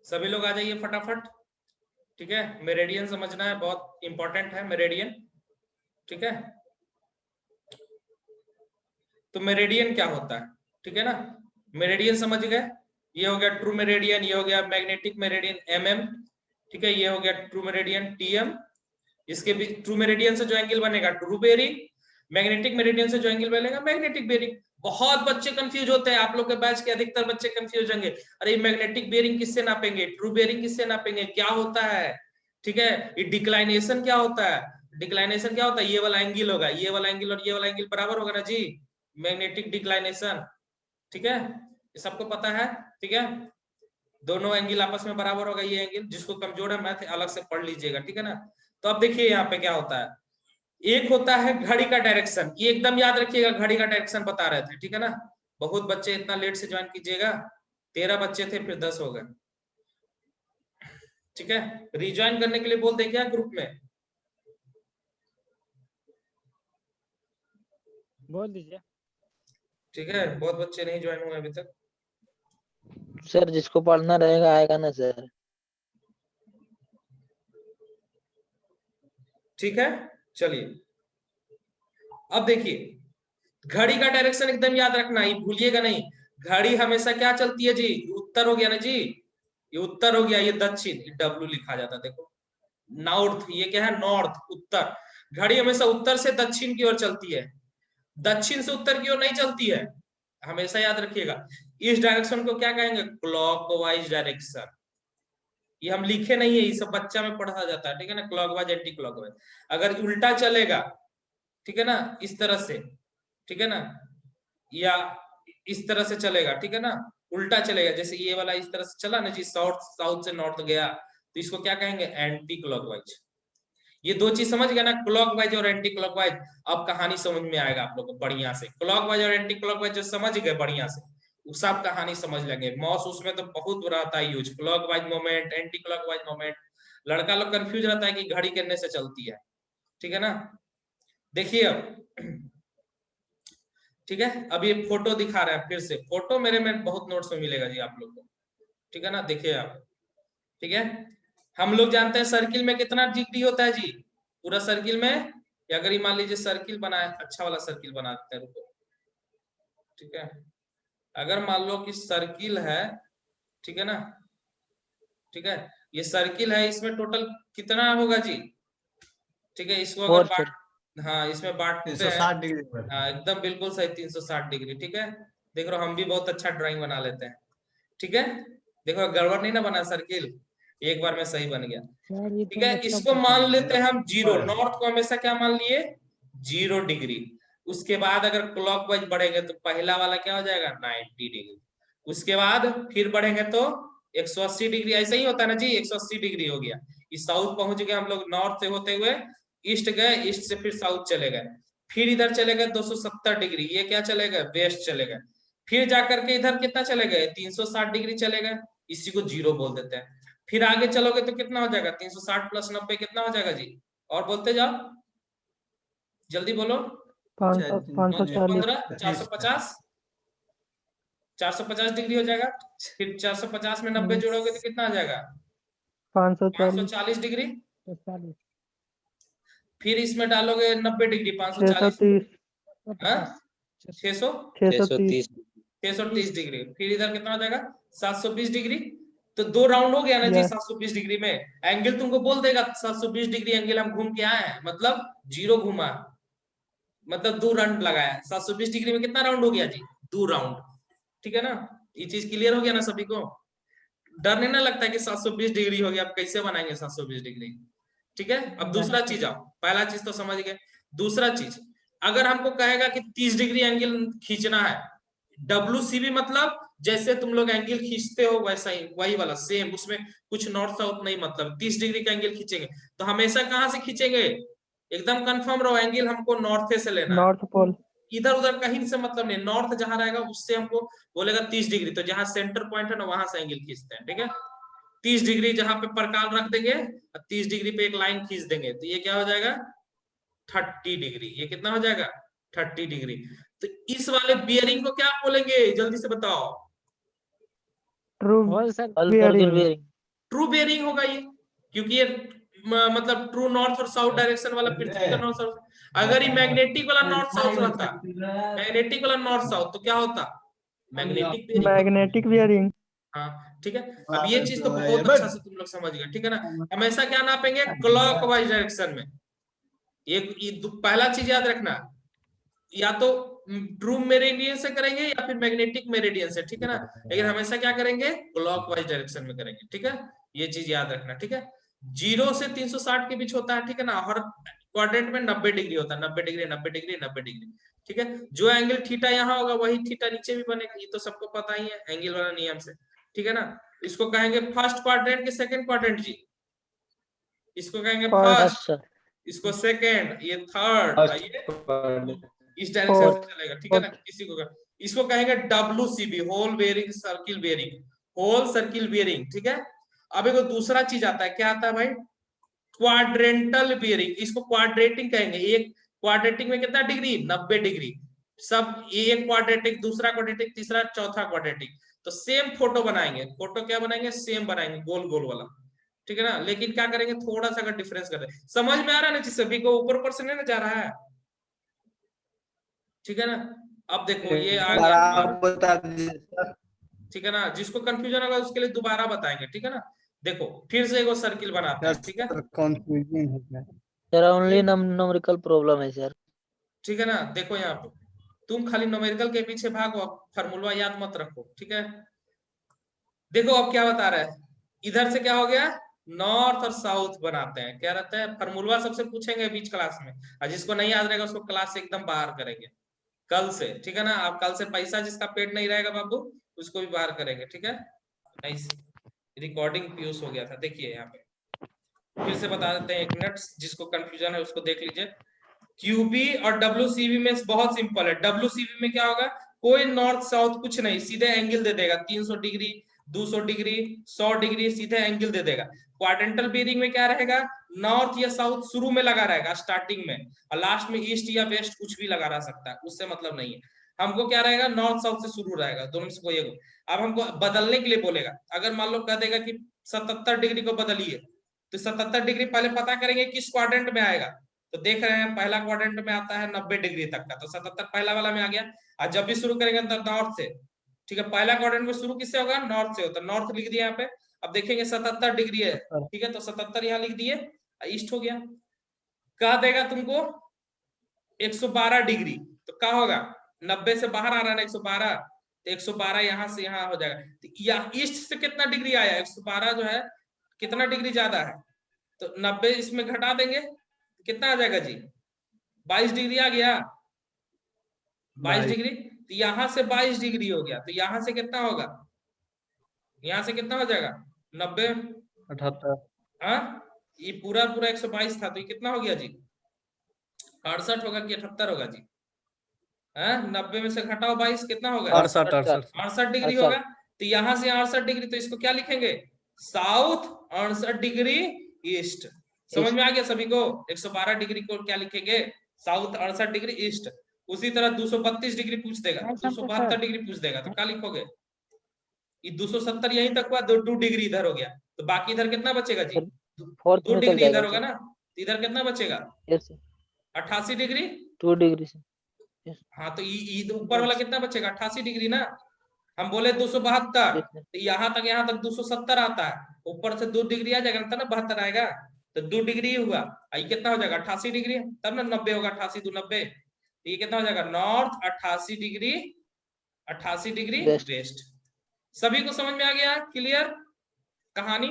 सभी लोग आ जाइए फटाफट। ठीक है, मेरिडियन समझना है, बहुत इंपॉर्टेंट है मेरिडियन। ठीक है, तो मेरिडियन क्या होता है? ठीक है ना, मेरिडियन समझ गए। ये हो गया ट्रू मेरिडियन, ये हो गया मैग्नेटिक मेरिडियन MM। ठीक है, ये हो गया ट्रू मेरिडियन TM। इसके भी ट्रू मेरिडियन से जो एंगल बनेगा ट्रू बेरिंग, मैग्नेटिक मेरिडियन से जो एंगल बनेगा मैग्नेटिक बेरिंग। बहुत बच्चे कंफ्यूज होते हैं, आप लोग के बैच के अधिकतर बच्चे कंफ्यूज होंगे, अरे मैग्नेटिक बेरिंग किससे नापेंगे, ट्रू बेरिंग किससे नापेंगे, क्या होता है? ठीक है, ये डिक्लाइनेशन क्या होता है? डिक्लाइनेशन क्या होता है? ये वाला एंगल होगा, ये वाला एंगल और ये वाला एंगल बराबर होगा ना जी, मैग्नेटिक डिक्लाइनेशन। ठीक है, ये सबको पता है। ठीक है, दोनों एंगल आपस में बराबर होगा, ये एंगल, जिसको कमजोर है मैथ अलग से पढ़ लीजिएगा। ठीक है ना, तो अब देखिए यहाँ पे क्या होता है, एक होता है घड़ी का डायरेक्शन, ये एकदम याद रखिएगा, घड़ी का डायरेक्शन बता रहे थे। ठीक है ना, बहुत बच्चे इतना लेट से ज्वाइन कीजिएगा, 13 बच्चे थे फिर 10 हो गए। ठीक है, रिज्वाइन करने के लिए बोल दे क्या ग्रुप में? बोल दीजिए। ठीक है, बहुत बच्चे नहीं ज्वाइन हुए अभी तक। सर जिसको पढ़ना रहेगा आएगा ना सर। ठीक है, चलिए अब देखिए, घड़ी का डायरेक्शन एकदम याद रखना, ये भूलिएगा नहीं। घड़ी हमेशा क्या चलती है जी, उत्तर हो गया ना जी, ये उत्तर हो गया, ये दक्षिण, W लिखा जाता है देखो, नॉर्थ, ये क्या है नॉर्थ, उत्तर। घड़ी हमेशा उत्तर से दक्षिण की ओर चलती है, दक्षिण से उत्तर की ओर नहीं चलती है, हमेशा याद रखिएगा। इस डायरेक्शन को क्या कहेंगे? Clockwise direction. ये हम लिखे नहीं है, ये सब बच्चा में पढ़ा जाता है। ठीक है ना, क्लॉकवाइज एंटी क्लॉकवाइज। अगर उल्टा चलेगा, ठीक है ना, इस तरह से, ठीक है ना, या इस तरह से चलेगा, ठीक है ना, उल्टा चलेगा, जैसे ये वाला इस तरह से चला ना जी, साउथ से नॉर्थ गया, तो इसको क्या कहेंगे? Anti clockwise. ये दो चीज समझ गया ना, क्लॉकवाइज और एंटी क्लॉकवाइज। अब कहानी समझ में आएगा आप लोग को बढ़िया से। क्लॉकवाइज और एंटी क्लॉकवाइज जो समझ गए बढ़िया से, वो सब कहानी समझ लेंगे। मॉस उसमें तो बहुत रहता है use, clockwise moment, anti clockwise moment. लड़का लोग कंफ्यूज रहता है कि घड़ी कितने से चलती है। ठीक है ना, देखिए अब ठीक है, अब ये फोटो दिखा रहा है, फिर से फोटो मेरे में बहुत नोट्स में मिलेगा जी आप लोग को। ठीक है ना, देखिए आप। ठीक है, हम लोग जानते हैं सर्किल में कितना डिग्री होता है जी, पूरा सर्किल में। या अगर ये मान लीजिए सर्किल बनाए, अच्छा वाला सर्किल बना देते हैं, रुको। ठीक है, अगर मान लो कि सर्किल है, ठीक है ना, ठीक है, ये सर्किल है, इसमें टोटल कितना होगा जी? ठीक है, इसको अगर बांट, हाँ इसमें बांटते हैं 360 डिग्री पर। हाँ एकदम बिल्कुल सही, 360 डिग्री। ठीक है, देख रहे हो हम भी बहुत अच्छा ड्राइंग बना लेते हैं। ठीक है, देखो गड़बड़ नहीं ना बना सर्किल, एक बार में सही बन गया। ठीक है, इसको मान लेते हैं हम जीरो, नॉर्थ को हमेशा क्या मान लिए? 0 डिग्री। उसके बाद अगर क्लॉकवाइज बढ़ेंगे तो पहला वाला क्या हो जाएगा? 90 डिग्री। उसके बाद फिर बढ़ेंगे तो 180 डिग्री, ऐसा ही होता है ना जी, 180 डिग्री हो गया। इस साउथ पहुंच गए हम लोग, नॉर्थ से होते हुए ईस्ट गए, ईस्ट से फिर साउथ चले गए, फिर इधर चले गए 270 डिग्री, ये क्या चले गए? वेस्ट चले गए। फिर जाकर के इधर कितना चले गए? 360 डिग्री चले गए, इसी को जीरो बोल देते हैं। फिर आगे चलोगे तो कितना हो जाएगा? 360 प्लस 90 कितना हो जाएगा जी? और बोलते जाओ, जल्दी बोलो। 515, 450, 450 डिग्री हो जाएगा। फिर 450 में 90 जोड़ोगे तो कितना आ जाएगा? 540 डिग्री। फिर इसमें डालोगे 90 डिग्री, 540, 630 डिग्री। फिर इधर कितना हो जाएगा? 720 डिग्री। तो 2 राउंड हो गया ना जी 720 डिग्री में। एंगल तुमको बोल देगा 720 डिग्री एंगल हम घूम के आए हैं, मतलब 0 घूमा, मतलब 2 राउंड लगाया। 720 डिग्री में कितना राउंड हो गया जी? 2 राउंड। ठीक है ना, ये चीज क्लियर हो गया ना सभी को? डर नहीं ना लगता है कि 720 डिग्री हो गया, अब कैसे बनाएंगे 720 डिग्री? ठीक है, अब दूसरा चीज आओ, पहला चीज तो समझ गए। दूसरा चीज, अगर हमको कहेगा कि 30 डिग्री एंगल खींचना है, WCB मतलब जैसे तुम लोग एंगल खींचते हो वैसा ही, वही वाला सेम, उसमें कुछ नॉर्थ साउथ नहीं, मतलब 30 डिग्री का एंगल खींचेंगे तो हमेशा कहां से खींचेंगे? एकदम कंफर्म रहो, एंगल हमको नॉर्थ से लेना है, नॉर्थ पोल। इधर उधर कहीं से मतलब नहीं, नॉर्थ जहां रहेगा उससे हमको बोलेगा 30 डिग्री, तो जहां सेंटर पॉइंट है ना वहां से एंगल खींचते हैं, ठीक है। 30 डिग्री जहां पे परकाल रख देंगे, 30 डिग्री पे एक लाइन खींच देंगे, तो ये क्या हो जाएगा 30 डिग्री। ये कितना हो जाएगा 30 डिग्री। तो इस वाले बियरिंग को क्या बोलेंगे, जल्दी से बताओ। True bearing. ट्रू बियरिंग होगा ये, क्योंकि ये मतलब ट्रू नॉर्थ और साउथ डायरेक्शन वाला पृथ्वी का नॉर्थ साउथ। अगर ये मैग्नेटिक वाला नॉर्थ साउथ रहता, मैग्नेटिक वाला नॉर्थ साउथ, तो क्या होता मैग्नेटिक बियरिंग। Magnetic bearing. हाँ ठीक है। अब ये चीज तो बहुत अच्छा से तुम लोग समझ गए, ठीक है ना। हमेशा क्या नापेंगे, क्लॉकवाइज डायरेक्शन में। ये पहला चीज याद रखना, या तो ट्रू मेरिडियन से करेंगे या फिर मैग्नेटिक मेरिडियन से, ठीक है ना। लेकिन हमेशा क्या करेंगे, क्लॉकवाइज डायरेक्शन में करेंगे, ठीक है। ये चीज याद रखना, ठीक है। 0 से 360 के बीच होता है, ठीक है ना। हर क्वाड्रेंट में 90 डिग्री होता है, 90 डिग्री 90 डिग्री 90 डिग्री, ठीक है। जो एंगल थीटा यहाँ होगा वही थीटा नीचे भी बनेगा, ये तो सबको पता ही है एंगल वाला नियम से, ठीक है ना। इसको कहेंगे फर्स्ट क्वाड्रेंट के सेकंड क्वाड्रेंट जी, इसको कहेंगे फर्स्ट, इसको सेकंड, ये थर्ड, ये इस डायरेक्शन से चलेगा, ठीक है ना। किसी को इसको कहेंगे WCB, whole bearing circle bearing, whole circle bearing, ठीक है। अब एक दूसरा चीज आता है, क्या आता है भाई, क्वाड्रेंटल बेयरिंग। इसको क्वाड्रेटिंग कहेंगे। एक क्वाड्रेटिक में कितना डिग्री, 90 डिग्री। सब एक क्वाड्रेटिक, दूसरा क्वाड्रेटिक, तीसरा चौथा क्वाड्रेटिक। तो सेम फोटो बनाएंगे, फोटो क्या बनाएंगे, सेम बनाएंगे, गोल गोल वाला, ठीक है ना। लेकिन क्या करेंगे, थोड़ा सा अगर डिफरेंस कर रहे, समझ में आ रहा है ना जी, सभी को ऊपर ऊपर से नहीं ना जा रहा है, ठीक है ना। अब देखो ये आ गया, ठीक है ना। जिसको कंफ्यूजन होगा उसके लिए दोबारा बताएंगे, ठीक है ना। देखो फिर से एक सर्किल बनाते हैं, ठीक है। कंफ्यूजन हो गया सर, ओनली न्यूमेरिकल प्रॉब्लम है सर, ठीक है ना। देखो यहाँ पे तुम खाली न्यूमेरिकल के पीछे भागो, फार्मूला याद मत रखो, ठीक है। देखो अब क्या बता रहा है, इधर से क्या हो गया, नॉर्थ और साउथ बनाते हैं, क्या रहता है, फार्मूला सबसे पूछेंगे बीच क्लास में, और जिसको नहीं याद रहेगा उसको क्लास से एकदम बाहर करेंगे कल से, ठीक है ना। आप कल से पैसा जिसका पेड नहीं रहेगा बाबू, उसको भी बाहर करेंगे, ठीक है। नाइस, रिकॉर्डिंग पीयूष हो गया था, देखिए यहाँ पे फिर से बता देते हैं, 1 मिनट, जिसको कंफ्यूजन है उसको देख लीजिए। क्यूबी और WCB में बहुत सिंपल है। WCB में क्या होगा, कोई नॉर्थ साउथ कुछ नहीं, सीधे एंगल दे देगा, 300 डिग्री 200 डिग्री 100 डिग्री, सीधे एंगल दे देगा। क्वाड्रेंटल बेयरिंग में क्या रहेगा, नॉर्थ या साउथ शुरू में लगा रहेगा स्टार्टिंग में, और लास्ट में ईस्ट या वेस्ट कुछ भी लगा रह सकता है, उससे मतलब नहीं है। हमको क्या रहेगा, नॉर्थ साउथ से शुरू रहेगा, दोनों में से कोई एक। अब हमको बदलने के लिए बोलेगा, अगर मान लो कह देगा कि 77 डिग्री को बदलिए, तो 77 डिग्री पहले पता करेंगे किस क्वाड्रेंट में आएगा। तो देख रहे हैं पहला क्वाड्रेंट में आता है 90 डिग्री तक का, तो 77 पहला वाला में आ गया। और जब भी शुरू करेंगे तो नॉर्थ से, ठीक है। पहला क्वाड्रेंट में शुरू किससे होगा, नॉर्थ से होता है, नॉर्थ लिख दिया यहाँ पे। अब देखेंगे 77 डिग्री है, ठीक है, तो 77 यहाँ लिख दिए, ईस्ट हो गया। कह देगा तुमको 112 डिग्री, तो क्या होगा, 90 से बाहर आ रहा है ना 112, तो 112 यहाँ से यहाँ हो जाएगा। तो या ईस्ट से कितना डिग्री आया, 112 जो है कितना डिग्री ज्यादा है, तो 90 इसमें घटा देंगे, कितना आ जाएगा जी, 22 डिग्री आ गया, 22 डिग्री। तो यहाँ से 22 डिग्री हो गया, तो यहाँ से कितना होगा, यहाँ से कितना हो जाएगा 90 78, हाँ ये पूरा पूरा 122 था, तो ये कितना हो गया जी, 68 होगा कि 78 होगा जी, हाँ 90 में से घटाओ 22, कितना होगा 68 डिग्री होगा। तो यहाँ से 68 डिग्री, तो इसको क्या लिखेंगे, साउथ 68 डिग्री ईस्ट। समझ में आ गया सभी को, 112 डिग्री को क्या लिखेंगे, साउथ 68 डिग्री ईस्ट। उसी तरह 232 डिग्री पूछ देगा, 272 डिग्री पूछ देगा, तो क्या लिखोगे, ये 270 यहीं तक हुआ, 2 डिग्री इधर हो गया, तो बाकी इधर कितना बचेगा जी, 2 डिग्री इधर होगा ना, तो इधर कितना बचेगा 88 डिग्री 2 डिग्री से। हाँ तो ऊपर वाला कितना बचेगा 88 डिग्री ना, हम बोले 272, तो यहाँ तक 270 आता है, ऊपर से 2 डिग्री आ जाएगा तब ना 72 आएगा, तो 2 डिग्री हुआ, ये कितना हो जाएगा 88 डिग्री, तब ना 90 होगा, 88 2 90, तो ये कितना हो जाएगा नॉर्थ 88 डिग्री 88 डिग्री वेस्ट। सभी को समझ में आ गया, क्लियर कहानी।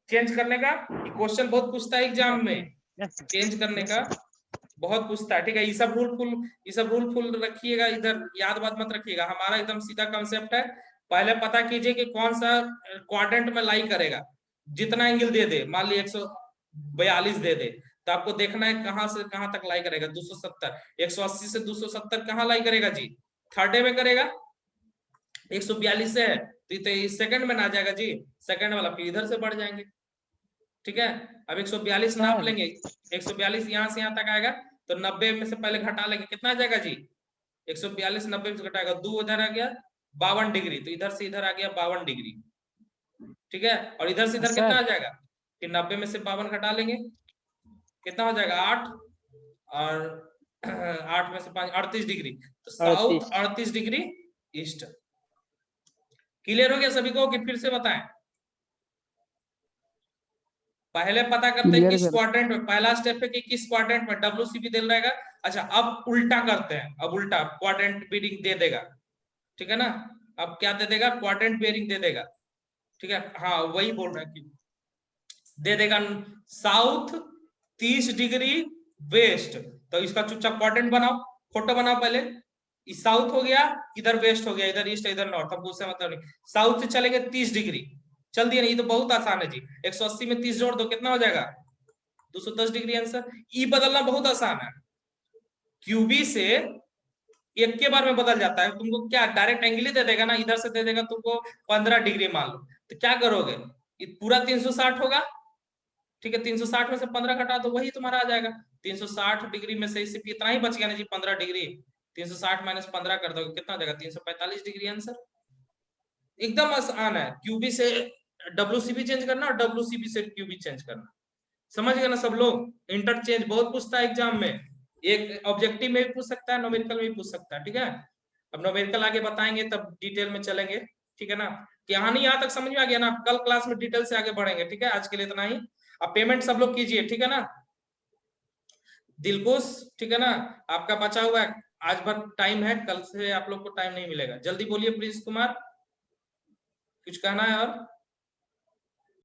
चेंज करने का क्वेश्चन बहुत पूछता है एग्जाम में, चेंज करने का बहुत पूछता है, ठीक है। ये सब रूल फुल रखिएगा, इधर याद बात मत रखिएगा, हमारा एकदम सीधा कंसेप्ट है। पहले पता कीजिए कि कौन सा क्वाड्रेंट में लाई करेगा, जितना एंगल दे दे, मान ली 142 दे दे, तो आपको देखना है कहां से कहां तक लाई करेगा। 270, 180 से 270 कहां लाई करेगा जी? थर्ड डे में करेगा। 142 से है तो सेकंड में ना आ जाएगा जी, सेकंड वाला, फिर इधर से बढ़ जाएंगे। ठीक है, अब 142 नाप लेंगे, 142 यहाँ से यहाँ तक आएगा, तो 90 में से पहले घटा लेंगे, कितना आ जाएगा जी? 142 90 में से घटाएगा 2, उधर आ गया 52 डिग्री, तो इधर से इधर आ गया 52 डिग्री। ठीक है, और इधर से इधर कितना आ जाएगा? फिर 90 में से 52 घटा लेंगे, कितना हो जाएगा? 8, और 8 में से 5 38 डिग्री, तो साउथ 38 डिग्री ईस्ट। क्लियर हो गया सभी को कि फिर से बताएं? पहले पता करते हैं किस क्वाड्रेंट में, पहला स्टेप है कि किस क्वाड्रेंट में WCB दे रहेगा। अच्छा, अब उल्टा करते हैं, अब उल्टा क्वाड्रेंट बेरिंग दे देगा। ठीक है ना, अब क्या दे देगा? क्वाड्रेंट बेरिंग दे देगा। ठीक है, हाँ वही बोल रहा है कि दे देगा साउथ 30 डिग्री वेस्ट। तो इसका चुपचाप क्वाड्रेंट बनाओ, फोटो बनाओ पहले। साउथ हो गया, इधर वेस्ट हो गया, इधर ईस्ट, इधर नॉर्थ। अब उससे मतलब नहीं, साउथ से चलेंगे 30 डिग्री, चल दिया नहीं? तो बहुत आसान है जी, 180 में 30 जोड़ दो, कितना हो जाएगा? 210 डिग्री आंसर। ई बदलना बहुत आसान है, क्यूबी से एक के बार में बदल जाता है। तुमको क्या डायरेक्ट एंगल ही दे देगा ना, इधर से दे देगा तुमको 15 डिग्री मान लो, तो क्या करोगे? पूरा 360 होगा। ठीक है, 360 में से 15 घटा दो, वही तुम्हारा आ जाएगा। 360 डिग्री में से सिर्फ इतना ही बच गया ना जी, 15 डिग्री। 360 माइनस 15 कर दोगे, कितना आ जाएगा? 345 डिग्री आंसर। एकदम आसान है, क्यूबी से WCB चेंज करना और WCB से क्यूबी चेंज करना। समझ गए ना सब लोग? इंटरचेंज बहुत पूछता है एग्जाम में, एक ऑब्जेक्टिव में भी पूछ सकता है, न्यूमेरिकल में भी पूछ सकता है। ठीक है, अब न्यूमेरिकल आगे बताएंगे तब डिटेल में चलेंगे। ठीक है ना, कहानी यहाँ तक समझ में आ गया ना? कल क्लास में डिटेल से आगे बढ़ेंगे। ठीक है, आज के लिए इतना ही। अब पेमेंट सब लोग कीजिए, ठीक है ना दिलकुश? ठीक है ना, आपका बचा हुआ है आज भर टाइम है, कल से आप लोग को टाइम नहीं मिलेगा। जल्दी बोलिए प्लीज कुमार, कुछ कहना है और?